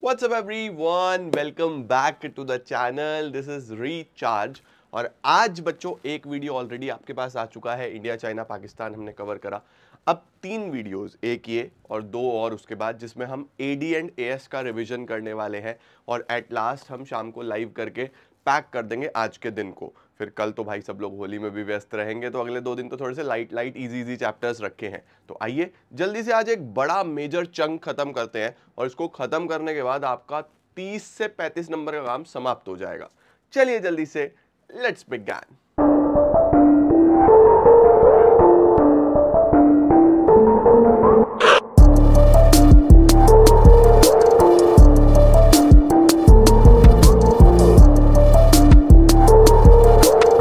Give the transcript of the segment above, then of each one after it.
What's up everyone? Welcome back to the channel. This is Recharge और आज बच्चों एक वीडियो ऑलरेडी आपके पास आ चुका है। इंडिया चाइना पाकिस्तान हमने कवर करा। अब 3 वीडियोस, एक ये और 2 और उसके बाद, जिसमें हम एडी एंड एएस का रिवीजन करने वाले हैं और एट लास्ट हम शाम को लाइव करके पैक कर देंगे आज के दिन को। फिर कल तो भाई सब लोग होली में भी व्यस्त रहेंगे, तो अगले 2 दिन तो थोड़े से लाइट इजी चैप्टर्स रखे हैं। तो आइए जल्दी से आज एक बड़ा मेजर चंक खत्म करते हैं और इसको खत्म करने के बाद आपका 30 से 35 नंबर का काम समाप्त हो जाएगा। चलिए जल्दी से लेट्स बिगिन।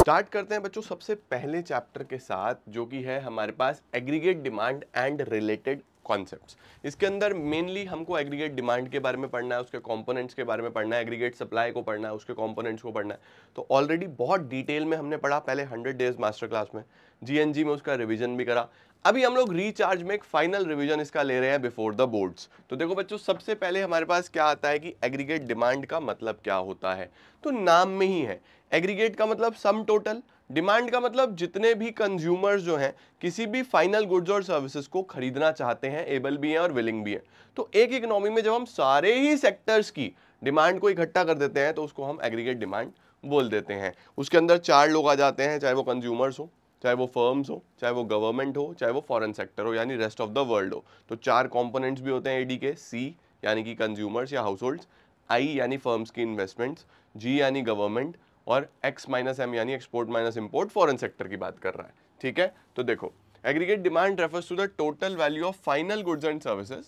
स्टार्ट करते हैं बच्चों सबसे पहले चैप्टर के साथ, जो कि है हमारे पास aggregate demand and related concepts. इसके अंदर मेनली हमको एग्रीगेट डिमांड के बारे में पढ़ना है, उसके कंपोनेंट्स के बारे में पढ़ना है, एग्रीगेट सप्लाई को पढ़ना है, उसके कंपोनेंट्स को पढ़ना है। तो ऑलरेडी बहुत डिटेल में हमने पढ़ा पहले 100 डेज मास्टर क्लास में, जीएनजी में उसका रिवीजन भी करा। अभी हम लोग रिचार्ज में एक फाइनल रिवीजन इसका ले रहे हैं बिफोर द बोर्ड्स। तो देखो बच्चों, सबसे पहले हमारे पास क्या आता है कि एग्रीगेट डिमांड का मतलब क्या होता है। तो नाम में ही है, एग्रीगेट का मतलब सम टोटल, डिमांड का मतलब जितने भी कंज्यूमर्स जो हैं किसी भी फाइनल गुड्स और सर्विसेज को खरीदना चाहते हैं, एबल भी हैं और विलिंग भी हैं। तो एक इकोनॉमी में जब हम सारे ही सेक्टर्स की डिमांड को इकट्ठा कर देते हैं तो उसको हम एग्रीगेट डिमांड बोल देते हैं। उसके अंदर 4 लोग आ जाते हैं, चाहे वो कंज्यूमर्स हो, चाहे वो फर्म्स हो, चाहे वो गवर्नमेंट हो, चाहे वो फॉरेन सेक्टर हो, यानी रेस्ट ऑफ द वर्ल्ड हो। तो 4 कंपोनेंट्स भी होते हैं एडी के, सी यानी कि कंज्यूमर्स या हाउसहोल्ड्स, आई यानी फर्म्स की इन्वेस्टमेंट्स, जी यानी गवर्नमेंट, और एक्स माइनस एम यानी export minus import, foreign sector की बात कर रहा है। ठीक है, तो देखो aggregate demand refers to the total value of final goods and services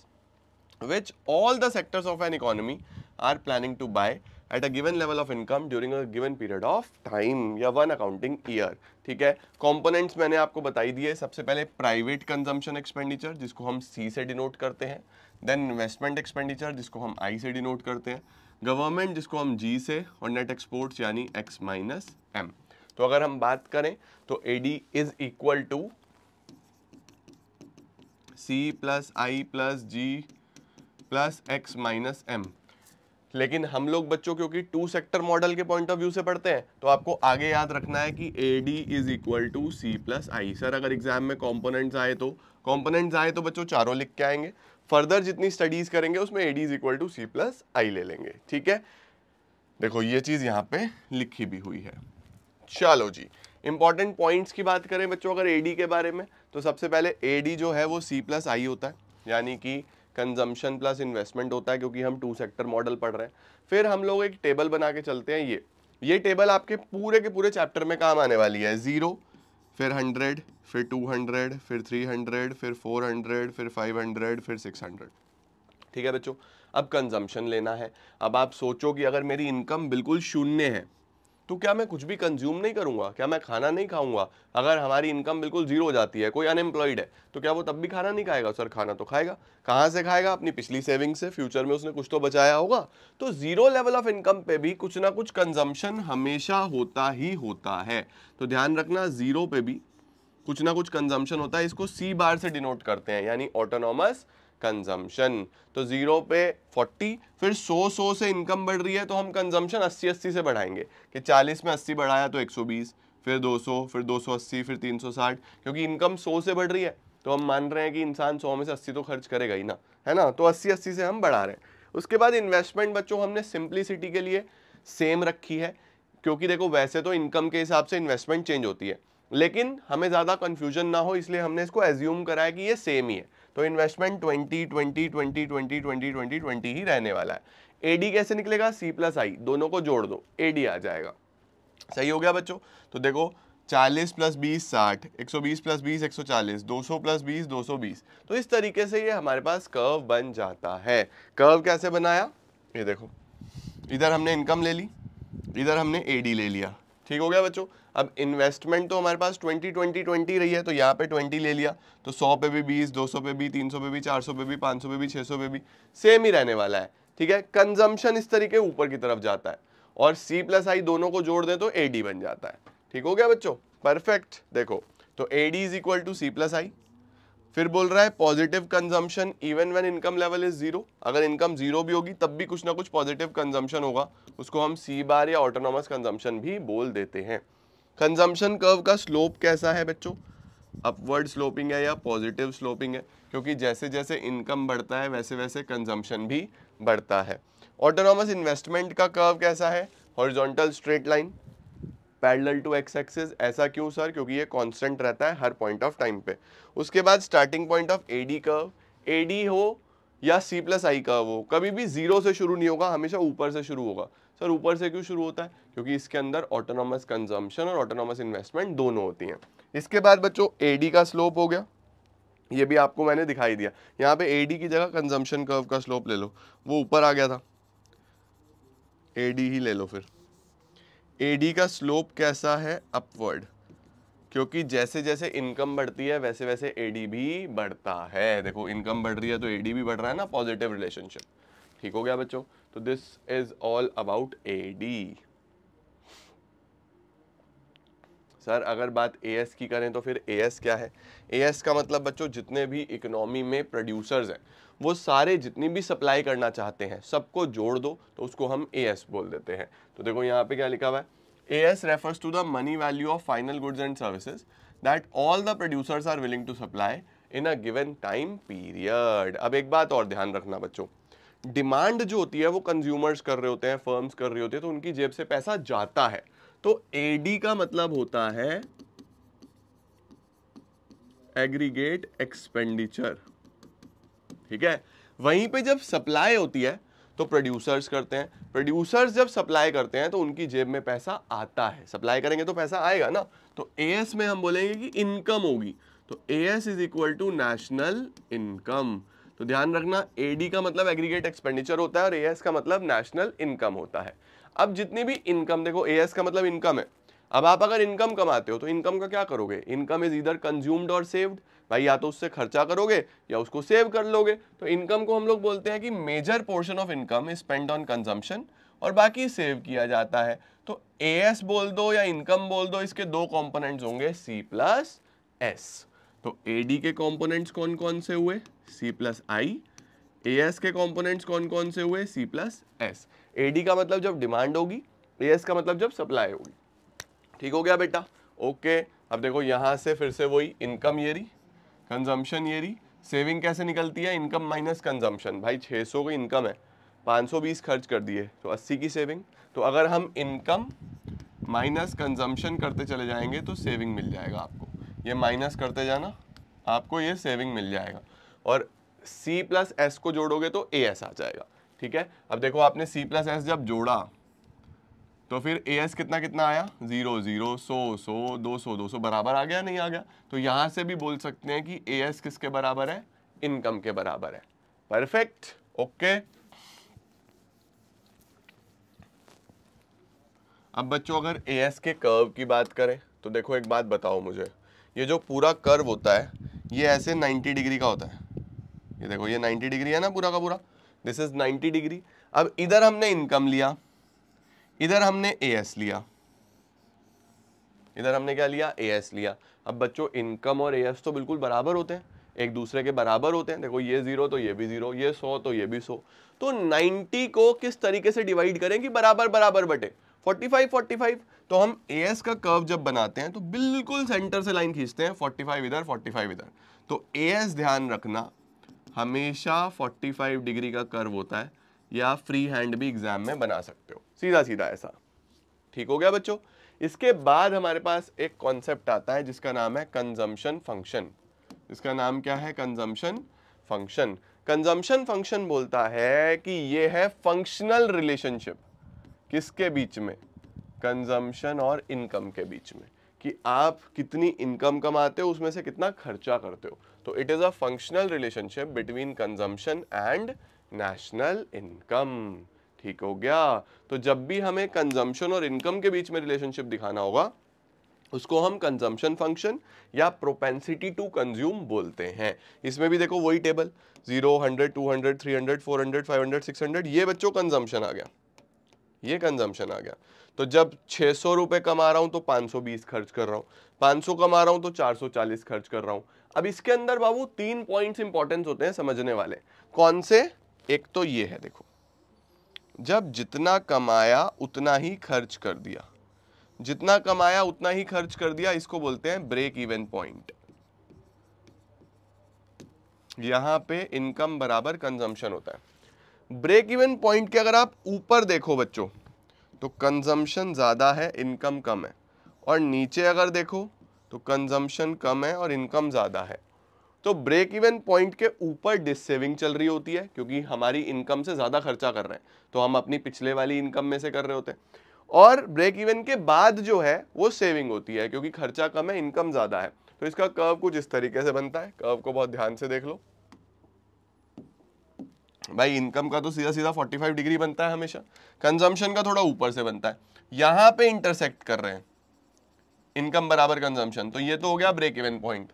which all the sectors of an economy are planning to buy at a given level of income during a given period of time या one accounting year। ठीक है, components मैंने आपको बताई दिए। सबसे पहले private consumption expenditure, जिसको हम सी से डिनोट करते हैं, देन इन्वेस्टमेंट एक्सपेंडिचर, जिसको हम आई से डिनोट करते हैं, गवर्नमेंट जिसको हम जी से, और नेट एक्सपोर्ट्स यानी एक्स माइनस एम। तो अगर हम बात करें तो AD is equal to C plus I plus G plus X minus M. लेकिन हम लोग बच्चों क्योंकि 2 सेक्टर मॉडल के पॉइंट ऑफ व्यू से पढ़ते हैं, तो आपको आगे याद रखना है कि A D is equal to C plus I. Sir अगर एग्जाम में कंपोनेंट्स आए तो बच्चों चारों लिख के आएंगे। फर्दर जितनी स्टडीज करेंगे उसमें A D is equal to C plus I ले लेंगे। ठीक है, देखो ये चीज यहाँ पे लिखी भी हुई है। चलो जी, इंपॉर्टेंट पॉइंट्स की बात करें बच्चों अगर एडी के बारे में, तो सबसे पहले एडी जो है वो सी प्लस आई होता है, यानी कि कंजम्पशन प्लस इन्वेस्टमेंट होता है, क्योंकि हम 2 सेक्टर मॉडल पढ़ रहे हैं। फिर हम लोग एक टेबल बना के चलते हैं। ये टेबल आपके पूरे के पूरे चैप्टर में काम आने वाली है। 0, फिर 100, फिर 200, फिर 300, फिर 400, फिर 500, फिर 600। ठीक है बच्चों, अब कंजम्पशन लेना है। अब आप सोचो कि अगर मेरी इनकम बिल्कुल शून्य है तो क्या मैं कुछ भी कंज्यूम नहीं करूंगा? क्या मैं खाना नहीं खाऊंगा? अगर हमारी इनकम बिल्कुल जीरो हो जाती है, कोई अनएम्प्लॉयड है, तो क्या वो तब भी खाना नहीं खाएगा? सर खाना तो खाएगा। कहाँ से खाएगा? अपनी पिछली सेविंग से, फ्यूचर में उसने कुछ तो बचाया होगा। तो जीरो लेवल ऑफ इनकम पे भी कुछ ना कुछ कंजम्पशन हमेशा होता ही होता है। तो ध्यान रखना, जीरो पे भी कुछ ना कुछ कंजम्पशन होता है। इसको सी बार से डिनोट करते हैं, यानी ऑटोनॉमस कंजम्पशन। तो 0 पे 40, फिर 100 से इनकम बढ़ रही है तो हम कंजम्पशन 80 से बढ़ाएंगे कि 40 में 80 बढ़ाया तो 120, फिर 200, फिर 280, फिर 360। क्योंकि इनकम 100 से बढ़ रही है तो हम मान रहे हैं कि इंसान 100 में से 80 तो खर्च करेगा ही ना, है ना। तो 80 से हम बढ़ा रहे हैं। उसके बाद इन्वेस्टमेंट बच्चों हमने सिंप्लिसिटी के लिए सेम रखी है, क्योंकि देखो वैसे तो इनकम के हिसाब से इन्वेस्टमेंट चेंज होती है, लेकिन हमें ज़्यादा कंफ्यूजन ना हो इसलिए हमने इसको एज्यूम करा है कि ये सेम ही है। तो इन्वेस्टमेंट 20 20 20 20 20 20 20 ही रहने वाला है। एडी कैसे निकलेगा? सी प्लस आई, दोनों को जोड़ दो, एडी आ जाएगा। सही हो गया बच्चों। तो देखो 40 प्लस 20 60, 120 प्लस 20 140, 200 प्लस 20 220। तो इस तरीके से ये हमारे पास कर्व बन जाता है। कर्व कैसे बनाया? ये देखो, इधर हमने इनकम ले ली, इधर हमने एडी ले लिया। ठीक हो गया बच्चों। अब इन्वेस्टमेंट तो हमारे पास 20 20 20 रही है, तो यहाँ पे 20 ले लिया, तो 100 पे भी 20, 200 पे भी, 300 पे भी, 400 पे भी, 500 पे भी, 600 पे भी सेम ही रहने वाला है। ठीक है, कंजम्पशन इस तरीके ऊपर की तरफ जाता है, और सी प्लस आई दोनों को जोड़ दें तो एडी बन जाता है। ठीक हो गया बच्चों, परफेक्ट। देखो तो AD is equal to C plus I, फिर बोल रहा है positive consumption even when income level is zero, अगर इनकम जीरो भी होगी तब भी कुछ ना कुछ पॉजिटिव कंजम्पशन होगा, उसको हम सी बार या ऑटोनॉमस कंजम्पशन भी बोल देते हैं। कंजम्पशन कर्व का स्लोप कैसा है बच्चों, अपवर्ड स्लोपिंग है या पॉजिटिव स्लोपिंग है, क्योंकि जैसे जैसे इनकम बढ़ता है वैसे वैसे कंजम्पशन भी बढ़ता है। ऑटोनॉमस इन्वेस्टमेंट का कर्व कैसा है, horizontal straight line parallel to X axis, ऐसा क्यों सर, क्योंकि ये कांस्टेंट रहता है हर पॉइंट ऑफ टाइम पे। उसके बाद starting point of AD curve, AD हो या सी प्लस आई कर्व हो, कभी भी जीरो से शुरू नहीं होगा, हमेशा ऊपर से शुरू होगा। सर ऊपर से क्यों शुरू होता है, क्योंकि इसके अंदर ऑटोनॉमस कंजम्पशन और ऑटोनॉमस इन्वेस्टमेंट दोनों होती हैं। इसके बाद बच्चों एडी का स्लोप हो गया, ये भी आपको मैंने दिखाई दिया, यहाँ पे एडी की जगह कंजम्पशन कर्व का स्लोप ले लो, वो ऊपर आ गया था, एडी ही ले लो। फिर एडी का स्लोप कैसा है, अपवर्ड, क्योंकि जैसे जैसे इनकम बढ़ती है वैसे वैसे एडी भी बढ़ता है। देखो इनकम बढ़ रही है तो एडी भी बढ़ रहा है ना, पॉजिटिव रिलेशनशिप। ठीक हो गया बच्चों, तो this is all about AD. Sir अगर बात एएस की करें तो फिर एएस क्या है, एएस का मतलब बच्चों जितने भी इकोनॉमी में प्रोड्यूसर्स हैं वो सारे जितनी भी सप्लाई करना चाहते हैं सबको जोड़ दो तो उसको हम एएस बोल देते हैं। तो देखो यहाँ पे क्या लिखा हुआ है, AS refers to the money value of final goods and services that all the producers are willing to supply in a given time period. अब एक बात और ध्यान रखना बच्चों, डिमांड जो होती है वो कंज्यूमर्स कर रहे होते हैं, फर्म्स कर रही होती है, तो उनकी जेब से पैसा जाता है। तो एडी का मतलब होता है एग्रीगेट एक्सपेंडिचर, ठीक है। वहीं पे जब सप्लाई होती है तो प्रोड्यूसर्स करते हैं, प्रोड्यूसर्स जब सप्लाई करते हैं तो उनकी जेब में पैसा आता है, सप्लाई करेंगे तो पैसा आएगा ना। तो एएस में हम बोलेंगे कि इनकम होगी, तो AS is equal to national income. तो ध्यान रखना एडी का मतलब एग्रीगेट एक्सपेंडिचर होता है और एएस का मतलब नेशनल इनकम होता है। अब जितनी भी इनकम, देखो एएस का मतलब इनकम है, अब आप अगर इनकम कमाते हो तो इनकम का क्या करोगे, इनकम इज इधर कंज्यूम्ड और सेव्ड, भाई या तो उससे खर्चा करोगे या उसको सेव कर लोगे। तो इनकम को हम लोग बोलते हैं कि major portion of income is spend on consumption और बाकी सेव किया जाता है। तो एएस बोल दो या इनकम बोल दो, इसके दो कंपोनेंट्स होंगे सी प्लस एस। तो एडी के कंपोनेंट्स कौन कौन से हुए, सी प्लस आई, एएस के कंपोनेंट्स कौन कौन से हुए, सी प्लस एस। एडी का मतलब जब डिमांड होगी, एएस का मतलब जब सप्लाई होगी। ठीक हो गया बेटा, ओके। अब देखो यहां से फिर से वही इनकम ये रही, कंजम्पशन ये रही, सेविंग कैसे निकलती है, इनकम माइनस कंजम्पशन। भाई 600 की इनकम है, 520 खर्च कर दिए तो 80 की सेविंग। तो अगर हम इनकम माइनस कंजम्पशन करते चले जाएंगे तो सेविंग मिल जाएगा आपको, ये माइनस करते जाना आपको ये सेविंग मिल जाएगा। और सी प्लस एस को जोड़ोगे तो ए एस आ जाएगा, ठीक है। अब देखो आपने सी प्लस एस जब जोड़ा तो फिर ए एस कितना कितना आया, 0 0 100 100 200 200 बराबर आ गया, नहीं आ गया। तो यहां से भी बोल सकते हैं कि ए एस किसके बराबर है, इनकम के बराबर है। Perfect, okay. अब बच्चों अगर ए एस के कर्व की बात करें तो देखो एक बात बताओ मुझे, ये जो पूरा कर्व होता है ये ऐसे 90 डिग्री का होता है, ये देखो ये 90 डिग्री है ना पूरा का पूरा, दिस इज 90 डिग्री। अब इधर हमने इनकम लिया, इधर हमने एएस लिया, इधर हमने क्या लिया, एएस लिया। अब बच्चों इनकम और एएस तो बिल्कुल बराबर होते हैं, एक दूसरे के बराबर होते हैं। देखो ये 0 तो ये भी 0, ये 100 तो ये भी 100। तो 90 को किस तरीके से डिवाइड करें कि बराबर बराबर बटे, 45 45। तो हम एएस का कर्व जब बनाते हैं तो बिल्कुल सेंटर से लाइन खींचते हैं, 45 इधर 45 इधर। तो एएस ध्यान रखना हमेशा 45 डिग्री का कर्व होता है, या फ्री हैंड भी एग्जाम में बना सकते हो, सीधा सीधा ऐसा। ठीक हो गया बच्चों। इसके बाद हमारे पास एक कॉन्सेप्ट आता है जिसका नाम है कंजम्पशन फंक्शन। इसका नाम क्या है, कंजम्पशन फंक्शन। कंजम्पशन फंक्शन बोलता है कि ये है फंक्शनल रिलेशनशिप किसके बीच में, कंजम्पशन और इनकम के बीच में, कि आप कितनी इनकम कमाते हो उसमें से कितना खर्चा करते हो। तो it is a functional relationship between consumption and national income. ठीक हो गया। तो जब भी हमें कंजम्पशन और इनकम के बीच में रिलेशनशिप दिखाना होगा उसको हम कंजम्पशन फंक्शन या प्रोपेंसिटी टू कंज्यूम बोलते हैं। इसमें भी देखो वही टेबल, 0 100 200 300 400 500 600, ये बच्चों कंजम्पशन आ गया, ये कंजम्पशन आ गया। तो जब 600 रुपए कमा रहा हूं तो 520 खर्च कर रहा हूं, 500 कमा रहा हूं तो 440 खर्च कर रहा हूं। अब इसके अंदर बाबू 3 पॉइंट्स इंपॉर्टेंस होते हैं समझने वाले। कौन से? एक तो ये है, देखो, जब जितना कमाया उतना ही खर्च कर दिया, जितना कमाया उतना ही खर्च कर दिया, इसको बोलते हैं ब्रेक इवन पॉइंट। यहां पे इनकम बराबर कंजम्पशन होता है। ब्रेक इवन पॉइंट के अगर आप ऊपर देखो बच्चों तो कंजम्पशन ज्यादा है, इनकम कम है, और नीचे अगर देखो तो कंजम्पशन कम है और इनकम ज्यादा है। तो ब्रेक इवन पॉइंट के ऊपर डिस सेविंग चल रही होती है, क्योंकि हमारी इनकम से ज्यादा खर्चा कर रहे हैं, तो हम अपनी पिछले वाली इनकम में से कर रहे होते हैं। और ब्रेक इवन के बाद जो है वो सेविंग होती है, क्योंकि खर्चा कम है, इनकम ज्यादा है। तो इसका कर्व कुछ इस तरीके से बनता है। कर्व को बहुत ध्यान से देख लो भाई। इनकम का तो सीधा सीधा 45 डिग्री बनता है हमेशा, कंजम्पशन का थोड़ा ऊपर से बनता है। यहां पे इंटरसेक्ट कर रहे हैं इनकम बराबर कंजम्पशन, तो ये तो हो गया ब्रेक इवन पॉइंट।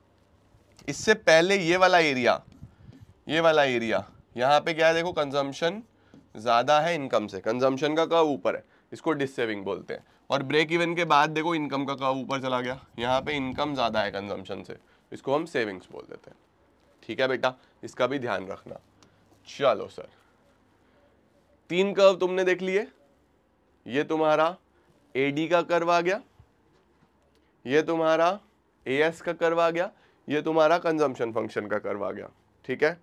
इससे पहले ये वाला एरिया यहां पे क्या है, देखो, कंजम्पशन ज्यादा है इनकम से, कंजम्पशन का कर्व ऊपर है, इसको डिस सेविंग बोलते हैं। और ब्रेक इवन के बाद देखो इनकम का कर्व ऊपर चला गया, यहाँ पे इनकम ज्यादा है कंजम्पशन से, इसको हम सेविंग्स बोल देते हैं। ठीक है बेटा, इसका भी ध्यान रखना। चलो सर, 3 कर्व तुमने देख लिए। ये तुम्हारा एडी का कर्व आ गया, ये तुम्हारा एएस का कर्व आ गया, ये तुम्हारा कंजम्पशन फंक्शन का कर्व आ गया। ठीक है,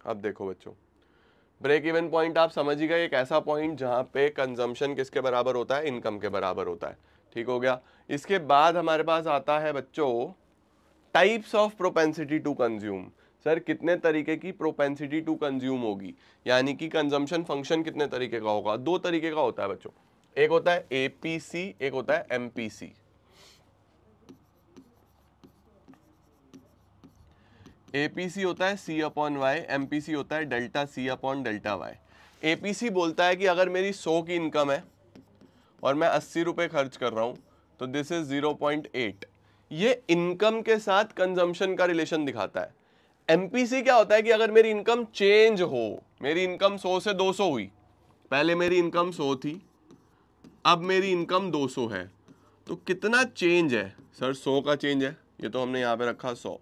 अब देखो बच्चों, ब्रेक इवन पॉइंट आप समझ ही गए, एक ऐसा पॉइंट जहां पे कंजम्पशन किसके बराबर होता है, इनकम के बराबर होता है। ठीक हो गया। इसके बाद हमारे पास आता है बच्चों types of propensity to consume. Sir, कितने तरीके की प्रोपेंसिटी टू कंज्यूम होगी, यानी कि कंजम्पशन फंक्शन कितने तरीके का होगा? 2 तरीके का होता है बच्चों, एक होता है एपीसी, एक होता है एमपीसी। एपीसी होता है सी अपॉन वाई, एमपीसी होता है delta C upon delta Y. APC बोलता है कि अगर मेरी 100 की इनकम है और मैं 80 रुपए खर्च कर रहा हूं तो दिस इज 0.8। ये इनकम के साथ कंजम्पशन का रिलेशन दिखाता है। एमपीसी क्या होता है कि अगर मेरी इनकम चेंज हो, मेरी इनकम 100 से 200 हुई, पहले मेरी इनकम 100 थी, अब मेरी इनकम 200 है, तो कितना चेंज है? सर 100 का चेंज है, ये तो हमने यहां पे रखा 100।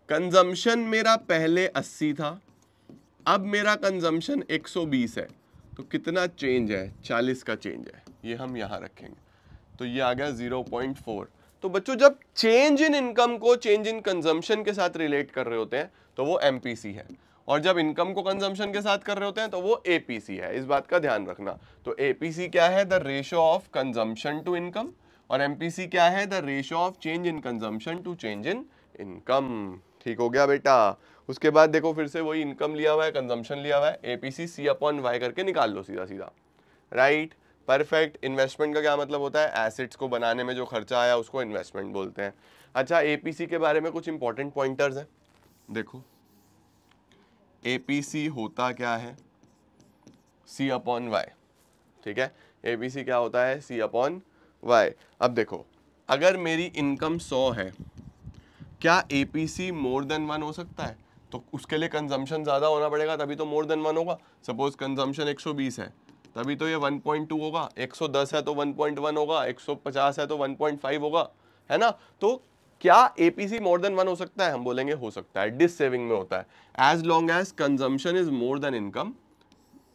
कंजम्पशन मेरा पहले 80 था, अब मेरा कंजम्पशन 120 है, तो कितना चेंज है? 40 का चेंज है, ये हम यहां रखेंगे, तो ये आ गया 0.4। तो बच्चों, जब चेंज इन इनकम को चेंज इन कंजम्पशन के साथ रिलेट कर रहे होते हैं तो वो एमपीसी है, और जब इनकम को कंजम्पशन के साथ कर रहे होते हैं तो वो एपीसी है। इस बात का ध्यान रखना। तो एपीसी क्या है? The ratio of consumption to income, और एमपीसी क्या है? The ratio of change in consumption to change in income. ठीक हो गया बेटा। उसके बाद देखो, फिर से वही इनकम लिया हुआ है, कंजम्पशन लिया हुआ है, एपीसी सी अपॉन वाई करके निकाल लो सीधा सीधा। Right, perfect. इन्वेस्टमेंट का क्या मतलब होता है? एसेट्स को बनाने में जो खर्चा आया उसको इन्वेस्टमेंट बोलते हैं। अच्छा, एपीसी के बारे में कुछ इंपॉर्टेंट पॉइंटर्स हैं। देखो, एपीसी होता क्या है? सी अपॉन वाई। ठीक है, एपीसी क्या होता है? सी अपॉन वाई। अब देखो, अगर मेरी इनकम 100 है, क्या एपीसी मोर देन 1 हो सकता है? तो उसके लिए कंजम्पशन ज्यादा होना पड़ेगा, तभी तो मोर देन 1 होगा। सपोज कंजम्पशन 120 है, तभी तो ये 1.2 होगा। 110 है तो 1.1 होगा, 150 है तो 1.5 होगा, है ना? तो क्या एपीसी मोर देन 1 हो सकता है? हम बोलेंगे हो सकता है, डिस सेविंग में होता है। As long as consumption is more than income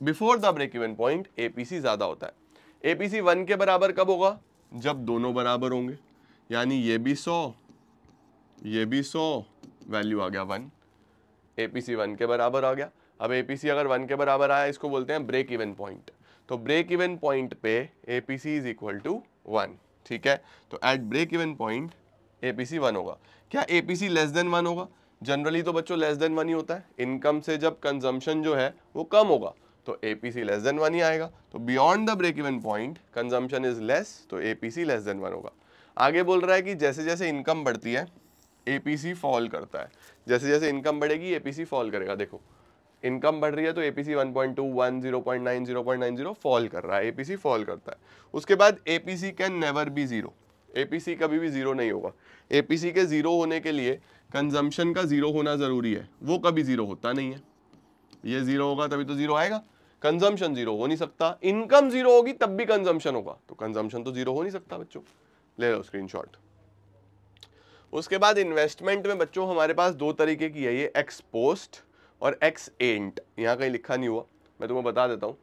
before the break even point, APC ज्यादा होता है। एपीसी 1 के बराबर कब होगा? जब दोनों बराबर होंगे, यानी ये भी 100, ये भी 100, वैल्यू आ गया 1, एपीसी 1 के बराबर आ गया। अब एपीसी अगर 1 के बराबर आया, इसको बोलते हैं ब्रेक इवन पॉइंट। तो ब्रेक इवन पॉइंट पे एपीसी इज इक्वल टू 1। ठीक है, तो at break even point APC 1 होगा। क्या एपीसी लेस देन 1 होगा? जनरली तो बच्चों लेस देन 1 ही होता है। इनकम से जब कंजम्पशन जो है वो कम होगा तो एपीसी लेस देन 1 ही आएगा। तो beyond the break even point consumption is less, तो एपीसी लेस देन 1 होगा। आगे बोल रहा है कि जैसे जैसे इनकम बढ़ती है एपीसी फॉल करता है, जैसे जैसे इनकम बढ़ेगी एपीसी फॉल करेगा। देखो, इनकम बढ़ रही है तो एपीसी 1.2, 1, 0.9, 0.90 फॉल कर रहा है, एपीसी फॉल करता है। उसके बाद APC can never be zero, APC कभी भी जीरो नहीं होगा। एपीसी के जीरो होने के लिए कंजम्पशन का जीरो होना जरूरी है, वो कभी जीरो होता नहीं है। ये जीरो होगा तभी तो जीरो आएगा, कंजम्पशन जीरो हो नहीं सकता। इनकम जीरो होगी तब भी कंजम्पशन होगा, तो कंजम्पशन तो जीरो हो नहीं सकता बच्चों। ले लो स्क्रीनशॉट। उसके बाद इन्वेस्टमेंट में बच्चों हमारे पास दो तरीके की है, ये एक्स पोस्ट और एक्स एंट। यहाँ कहीं लिखा नहीं हुआ, मैं तुम्हें बता देता हूँ।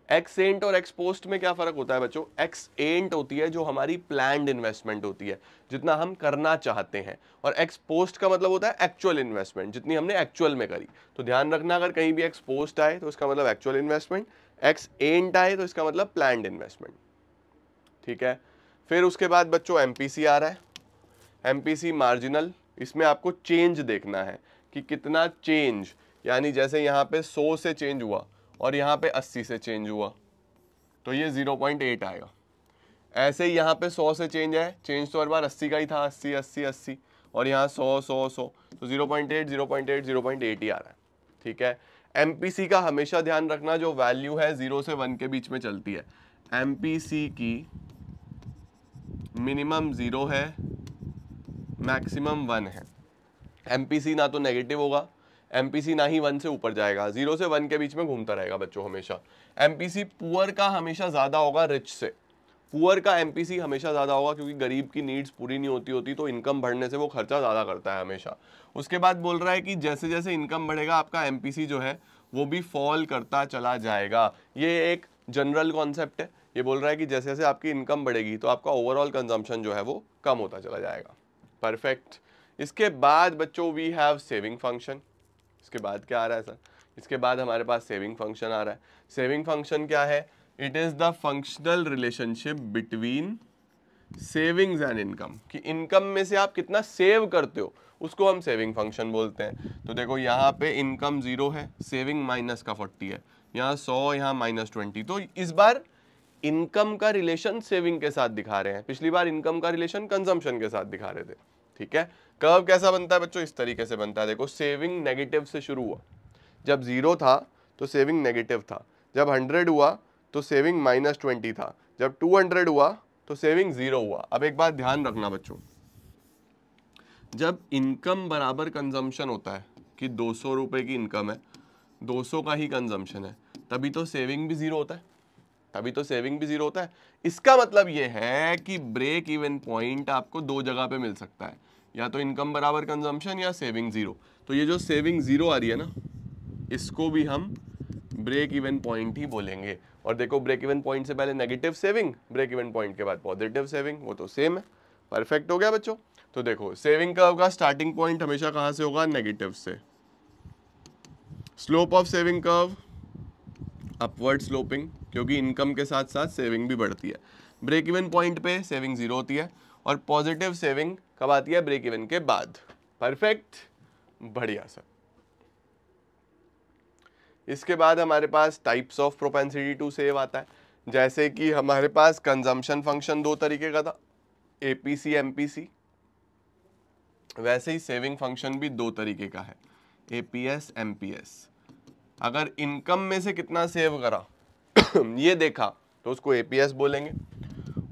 एक्स एंट और एक्स पोस्ट में क्या फर्क होता है बच्चों? एक्स एंट होती है जो हमारी प्लान्ड इन्वेस्टमेंट होती है, जितना हम करना चाहते हैं, और एक्स पोस्ट का मतलब होता है एक्चुअल इन्वेस्टमेंट, जितनी हमने एक्चुअल में करी। तो ध्यान रखना, अगर कहीं भी एक्स पोस्ट आए तो इसका मतलब एक्चुअल इन्वेस्टमेंट, एक्स एंट आए तो इसका मतलब प्लान्ड इन्वेस्टमेंट। ठीक है, फिर उसके बाद बच्चों एमपीसी आ रहा है। एमपीसी मार्जिनल, इसमें आपको चेंज देखना है कि कितना चेंज, यानी जैसे यहाँ पे 100 से चेंज हुआ और यहाँ पे 80 से चेंज हुआ तो ये 0.8 आएगा। ऐसे ही यहाँ पे 100 से चेंज है, चेंज तो हर बार 80 का ही था, 80 80 80, और यहाँ 100 100 100, तो 0.8 0.8 0.8 ही आ रहा है। ठीक है, एमपीसी का हमेशा ध्यान रखना, जो वैल्यू है 0 से 1 के बीच में चलती है। एमपीसी की मिनिमम 0 है, मैक्सिमम 1 है। एमपीसी ना तो नेगेटिव होगा, एमपीसी ना ही 1 से ऊपर जाएगा, 0 से 1 के बीच में घूमता रहेगा बच्चों हमेशा। एमपीसी पुअर का हमेशा ज्यादा होगा रिच से, पुअर का एमपीसी हमेशा ज्यादा होगा, क्योंकि गरीब की नीड्स पूरी नहीं होती तो इनकम बढ़ने से वो खर्चा ज्यादा करता है हमेशा। उसके बाद बोल रहा है कि जैसे जैसे इनकम बढ़ेगा आपका एमपीसी जो है वो भी फॉल करता चला जाएगा। ये एक जनरल कॉन्सेप्ट है, ये बोल रहा है कि जैसे जैसे आपकी इनकम बढ़ेगी तो आपका ओवरऑल कंजम्पशन जो है वो कम होता चला जाएगा। परफेक्ट। इसके बाद बच्चों वी हैव सेविंग फंक्शन। इसके बाद क्या आ रहा है सर? इसके बाद हमारे पास सेविंग फंक्शन आ रहा है। सेविंग फंक्शन क्या है? It is the functional relationship between savings and income, कि इनकम में से आप कितना सेव करते हो उसको हम सेविंग फंक्शन बोलते हैं। तो देखो यहाँ पे इनकम 0 है, सेविंग माइनस का 40 है, यहाँ 100, यहाँ -20, तो इस बार इनकम का रिलेशन सेविंग के साथ दिखा रहे हैं, पिछली बार इनकम का रिलेशन कंजम्पशन के साथ दिखा रहे थे। ठीक है, कर्व कैसा बनता है बच्चों? इस तरीके से बनता है। देखो, सेविंग नेगेटिव से शुरू हुआ, जब 0 था तो सेविंग नेगेटिव था, जब 100 हुआ तो सेविंग -20 था, जब 200 हुआ तो सेविंग 0 हुआ। अब एक बात ध्यान रखना बच्चों, जब इनकम बराबर कंजम्पशन होता है कि 200 रुपए की इनकम है, 200 का ही कंजम्पशन है, तभी तो सेविंग भी 0 होता है, तभी तो सेविंग भी 0 होता है। इसका मतलब ये है कि ब्रेक इवन पॉइंट आपको दो जगह पे मिल सकता है, या तो इनकम बराबर कंजम्पशन या सेविंग 0। तो ये जो सेविंग 0 आ रही है ना, इसको भी हम ब्रेक इवन पॉइंट ही बोलेंगे। और देखो, ब्रेक इवन पॉइंट से पहले negative saving, break even point के बाद पॉजिटिव सेविंग, वो तो सेम है। परफेक्ट हो गया बच्चों। तो देखो, सेविंग कर्व का स्टार्टिंग पॉइंट हमेशा कहां से होगा? नेगेटिव से। Slope of saving curve upward sloping, क्योंकि इनकम के साथ साथ सेविंग भी बढ़ती है। ब्रेक इवन पॉइंट पे सेविंग 0 होती है, और पॉजिटिव सेविंग कब आती है? ब्रेक इवन के बाद। परफेक्ट, बढ़िया सर। इसके बाद हमारे पास types of propensity to save आता है। जैसे कि हमारे पास कंजम्पशन फंक्शन दो तरीके का था, एपीसी एमपीसी, वैसे ही सेविंग फंक्शन भी दो तरीके का है, एपीएस एमपीएस। अगर इनकम में से कितना सेव करा ये देखा तो उसको एपीएस बोलेंगे,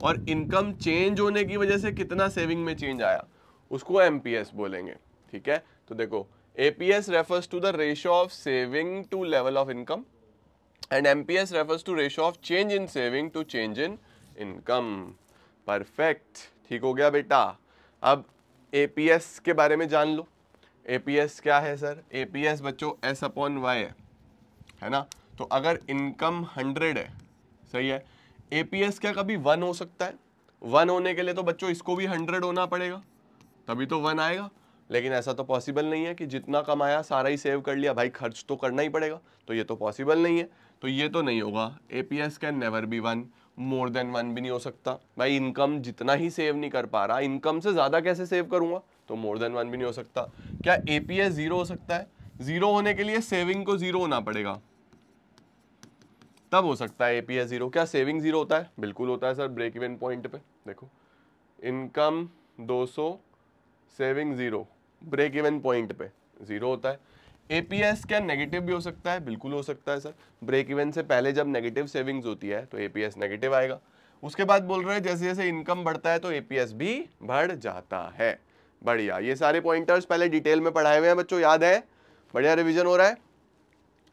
और इनकम चेंज होने की वजह से कितना सेविंग में चेंज आया उसको एमपीएस बोलेंगे। ठीक है, तो देखो, APS refers to the ratio of saving to level of income and MPS refers to ratio of change in saving to change in income. Perfect, ठीक हो गया बेटा। अब APS के बारे में जान लो। APS क्या है सर? APS बच्चों S/Y है ना। तो अगर इनकम 100 है, सही है, APS क्या कभी 1 हो सकता है? 1 होने के लिए तो बच्चों इसको भी 100 होना पड़ेगा, तभी तो 1 आएगा। लेकिन ऐसा तो पॉसिबल नहीं है कि जितना कमाया सारा ही सेव कर लिया, भाई खर्च तो करना ही पड़ेगा, तो ये तो पॉसिबल नहीं है, तो ये तो नहीं होगा। APS can never be 1, more than 1 भी नहीं हो सकता। भाई इनकम जितना ही सेव नहीं कर पा रहा, इनकम से ज्यादा कैसे सेव करूंगा, तो मोर देन 1 भी नहीं हो सकता। क्या APS 0 हो सकता है? 0 होने के लिए सेविंग को 0 होना पड़ेगा, तब हो सकता है APS 0। क्या सेविंग 0 होता है? बिल्कुल होता है सर। ब्रेक इवन पॉइंट पे देखो, income 200, saving 0, break even point पे 0 होता है। APS क्या नेगेटिव भी हो सकता है? बिल्कुल हो सकता है सर। ब्रेक इवन से पहले जब नेगेटिव सेविंग्स होती है तो APS नेगेटिव आएगा। उसके बाद बोल रहे हैं जैसे जैसे इनकम बढ़ता है तो APS भी बढ़ जाता है। बढ़िया, ये सारे पॉइंटर्स पहले डिटेल में पढ़ाए हुए हैं बच्चों, याद है? बढ़िया रिविजन हो रहा है।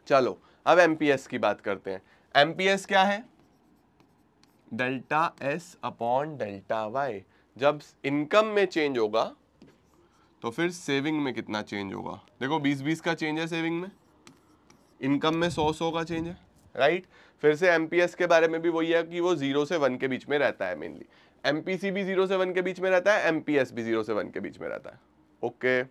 चलो अब MPS की बात करते हैं। MPS क्या है? डेल्टा S/डेल्टा Y। जब इनकम में चेंज होगा तो फिर सेविंग में कितना चेंज होगा? देखो 20-20 का चेंज है सेविंग में, इनकम में 100-100 का चेंज है, राइट। फिर से एमपीएस के बारे में भी वही है कि वो 0 से 1 के बीच में रहता है मेनली। एमपीसी भी 0 से 1 के बीच में रहता है, एमपीएस भी 0 से 1 के बीच में रहता है। Okay,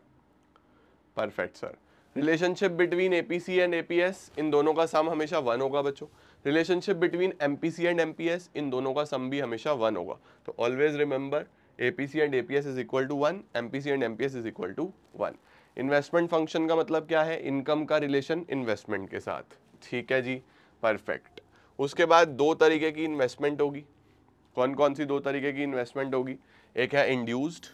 perfect sir. Relationship between APC and APS, इन दोनों का सम हमेशा 1 होगा बच्चों। Relationship between MPC and MPS, इन दोनों का सम भी हमेशा 1 होगा। तो always remember APC and APS is equal to 1, MPC and MPS is equal to 1। Investment function का मतलब क्या है? इनकम का रिलेशन इन्वेस्टमेंट के साथ, ठीक है जी, परफेक्ट। उसके बाद दो तरीके की इन्वेस्टमेंट होगी। कौन कौन सी दो तरीके की इन्वेस्टमेंट होगी? एक है इंड्यूस्ड,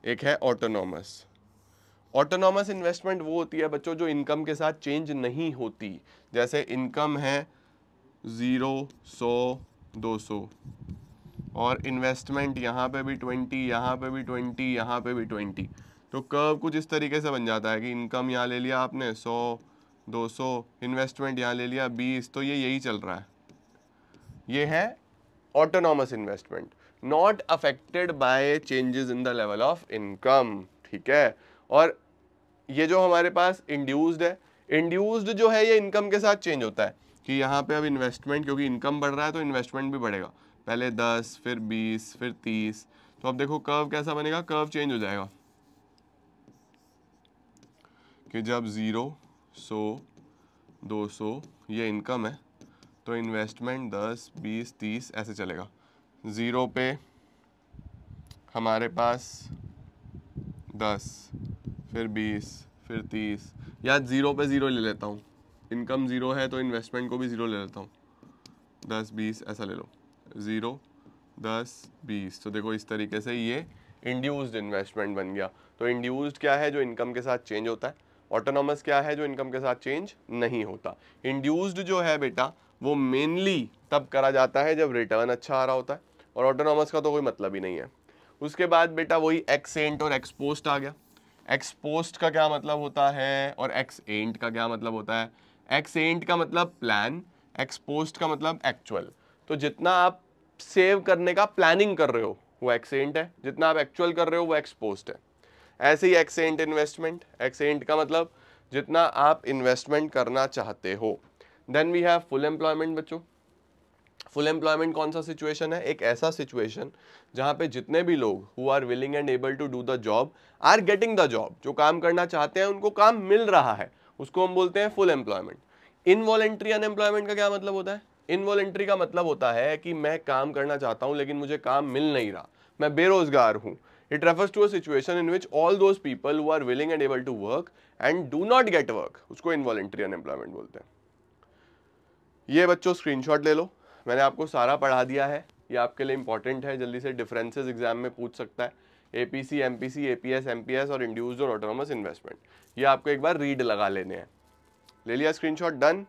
एक है ऑटोनॉमस। ऑटोनॉमस इन्वेस्टमेंट वो होती है बच्चों जो इनकम के साथ चेंज नहीं होती। जैसे इनकम है 0, 100, 200 और इन्वेस्टमेंट यहाँ पे भी 20, यहाँ पे भी 20, यहाँ पे भी 20। तो कर्व कुछ इस तरीके से बन जाता है कि इनकम यहाँ ले लिया आपने 100, 200, इन्वेस्टमेंट यहाँ ले लिया 20, तो ये यही चल रहा है। ये है autonomous investment, not affected by changes in the level of income, ठीक है। और ये जो हमारे पास इंड्यूस्ड है, इंड्यूस्ड जो है ये इनकम के साथ चेंज होता है कि यहाँ पे अब इन्वेस्टमेंट, क्योंकि इनकम बढ़ रहा है तो इन्वेस्टमेंट भी बढ़ेगा, पहले 10, फिर 20, फिर 30। तो अब देखो कर्व कैसा बनेगा, कर्व चेंज हो जाएगा कि जब 0, 100, 200 ये इनकम है तो इन्वेस्टमेंट 10, 20, 30 ऐसे चलेगा। 0 पे हमारे पास 10, फिर 20, फिर 30, या 0 पे 0 ले लेता हूँ, इनकम 0 है तो इन्वेस्टमेंट को भी 0 ले लेता हूँ, 10, 20 ऐसा ले लो, 0, 10, 20। तो देखो इस तरीके से ये इंड्यूस्ड इन्वेस्टमेंट बन गया। तो इंड्यूस्ड क्या है? जो इनकम के साथ चेंज होता है। ऑटोनॉमस क्या है? जो इनकम के साथ चेंज नहीं होता। इंड्यूस्ड जो है बेटा वो मेनली तब करा जाता है जब रिटर्न अच्छा आ रहा होता है, और ऑटोनॉमस का तो कोई मतलब ही नहीं है। उसके बाद बेटा वही एक्सेंट और एक्सपोस्ट आ गया। एक्सपोस्ट का क्या मतलब होता है और एक्सएंट का क्या मतलब होता है? एक्सएंट का मतलब प्लान, एक्सपोस्ट का मतलब एक्चुअल। तो जितना आप सेव करने का प्लानिंग कर रहे हो वो एक्सेंट है, जितना आप एक्चुअल कर रहे हो वो एक्सपोस्ट है। ऐसे ही एक्सेंट इन्वेस्टमेंट, एक्सेंट का मतलब जितना आप इन्वेस्टमेंट करना चाहते हो। Then we have full employment बच्चों। फुल एम्प्लॉयमेंट कौन सा सिचुएशन है? एक ऐसा सिचुएशन जहां पे जितने भी लोग who are willing and able to do the job are getting the job, जो काम करना चाहते हैं उनको काम मिल रहा है, उसको हम बोलते हैं फुल एम्प्लॉयमेंट। इनवॉलेंट्री अनएम्प्लॉयमेंट का क्या मतलब होता है? इनवॉलेंट्री का मतलब होता है कि मैं काम करना चाहता हूं लेकिन मुझे काम मिल नहीं रहा, मैं बेरोजगार हूं। It refers to a situation in which all those people who are willing and able to work and do not get work, उसको इनवॉलेंट्री अनएम्प्लॉयमेंट बोलते हैं। ये बच्चों स्क्रीनशॉट ले लो, मैंने आपको सारा पढ़ा दिया है, ये आपके लिए इंपॉर्टेंट है, जल्दी से डिफरेंसेस एग्जाम में पूछ सकता है। एपीसी, एमपीसी, एपीएस, एमपीएस और इंड्यूस्ड और ऑटोनॉमस इन्वेस्टमेंट, ये आपको एक बार रीड लगा लेने हैं। ले लिया स्क्रीनशॉट, डन।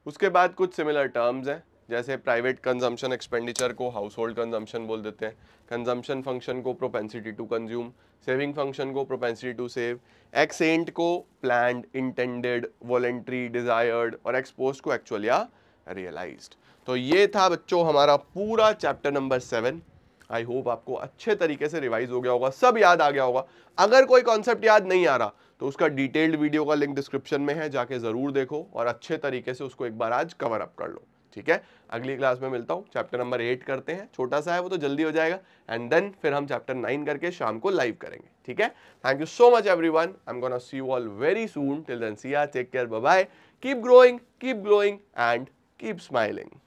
उसके बाद कुछ सिमिलर टर्म्स हैं, जैसे प्राइवेट कंजम्पशन एक्सपेंडिचर को हाउस होल्ड कंजम्पशन बोल देते हैं, कंजम्पशन फंक्शन को propensity to consume, saving function को प्रोपेंसिटी टू सेव, एक्सेंट को प्लान्ड, इंटेंडेड, वॉलेंट्री, डिजायर्ड और एक्सपोज्ड को एक्चुअल या रियलाइज्ड। तो ये था बच्चों हमारा पूरा चैप्टर नंबर 7। आई होप आपको अच्छे तरीके से रिवाइज हो गया होगा, सब याद आ गया होगा। अगर कोई कॉन्सेप्ट याद नहीं आ रहा तो उसका डिटेल्ड वीडियो का लिंक डिस्क्रिप्शन में है, जाके जरूर देखो और अच्छे तरीके से उसको एक बार आज कवर अप कर लो, ठीक है। अगली क्लास में मिलता हूं, चैप्टर नंबर 8 करते हैं, छोटा सा है वो तो जल्दी हो जाएगा, एंड देन फिर हम चैप्टर 9 करके शाम को लाइव करेंगे, ठीक है। Thank you so much everyone, I am gonna see you all very soon, till then see ya, take care, bye bye, keep growing, keep glowing and keep smiling.